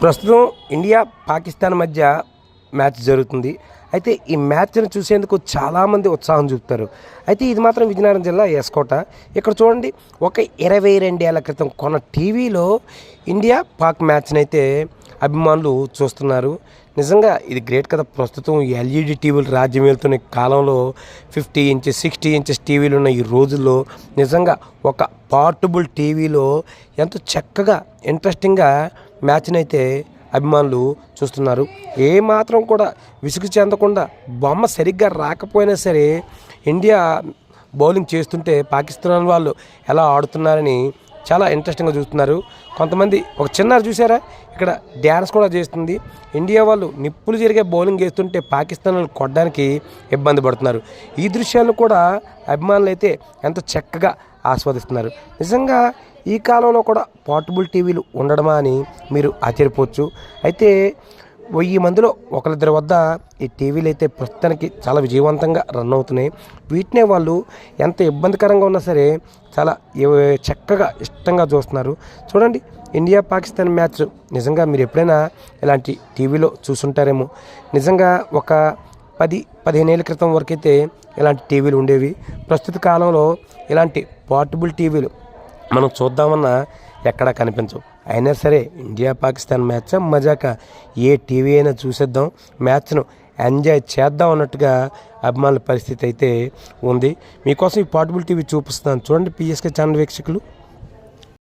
ప్రస్తుతం ఇండియా పాకిస్తాన్ మధ్య మ్యాచ్ జరుగుతుంది. అయితే ఈ మ్యాచ్ను చూసేందుకు చాలామంది ఉత్సాహం చూపుతారు. అయితే ఇది మాత్రం విజయనగరం జిల్లా ఎస్కోట. ఇక్కడ చూడండి, ఒక 22 ఏళ్ల క్రితం కొన్న టీవీలో ఇండియా పాక్ మ్యాచ్ని అయితే అభిమానులు చూస్తున్నారు. నిజంగా ఇది గ్రేట్ కదా. ప్రస్తుతం ఎల్ఈడి టీవీలు రాజ్యం వెళ్తున్న కాలంలో 50 ఇంచెస్ 60 ఇంచెస్ టీవీలు ఉన్న ఈ రోజుల్లో నిజంగా ఒక పోర్టబుల్ టీవీలో ఎంతో చక్కగా ఇంట్రెస్టింగ్గా మ్యాచ్ని అయితే అభిమానులు చూస్తున్నారు. ఏమాత్రం కూడా విసుగు చెందకుండా, బొమ్మ సరిగ్గా రాకపోయినా సరే ఇండియా బౌలింగ్ చేస్తుంటే పాకిస్తాన్ వాళ్ళు ఎలా ఆడుతున్నారని చాలా ఇంట్రెస్టింగ్గా చూస్తున్నారు. కొంతమంది ఒక చిన్నారు చూసారా, ఇక్కడ డ్యాన్స్ కూడా చేస్తుంది. ఇండియా వాళ్ళు నిప్పులు జరిగే బౌలింగ్ చేస్తుంటే పాకిస్తాన్ వాళ్ళు కొట్టడానికి ఇబ్బంది పడుతున్నారు. ఈ దృశ్యాలను కూడా అభిమానులు అయితే ఎంతో చక్కగా ఆస్వాదిస్తున్నారు. నిజంగా ఈ కాలంలో కూడా పోర్టబుల్ టీవీలు ఉండడమా అని మీరు ఆశ్చర్యపోవచ్చు. అయితే 1000 మందిలో ఒకరిద్దరి వద్ద ఈ టీవీలు అయితే ప్రస్తుతానికి చాలా విజయవంతంగా రన్ అవుతున్నాయి. వీటినే వాళ్ళు ఎంత ఇబ్బందికరంగా ఉన్నా సరే చాలా చక్కగా ఇష్టంగా చూస్తున్నారు. చూడండి, ఇండియా పాకిస్తాన్ మ్యాచ్ నిజంగా మీరు ఎప్పుడైనా ఇలాంటి టీవీలో చూసుంటారేమో. నిజంగా ఒక 10-15 ఏళ్ళ క్రితం వరకైతే ఇలాంటి టీవీలు ఉండేవి. ప్రస్తుత కాలంలో ఇలాంటి పోర్టబుల్ టీవీలు మనం చూద్దామన్నా ఎక్కడా కనిపించవు. అయినా సరే ఇండియా పాకిస్తాన్ మ్యాచ్ మజాక ఏ టీవీ అయినా చూసేద్దాం, మ్యాచ్ను ఎంజాయ్ చేద్దాం అన్నట్టుగా అభిమానుల పరిస్థితి అయితే ఉంది. మీకోసం ఈ పోర్టబుల్ టీవీ చూపిస్తున్నాను చూడండి. PSK channel వీక్షకులు.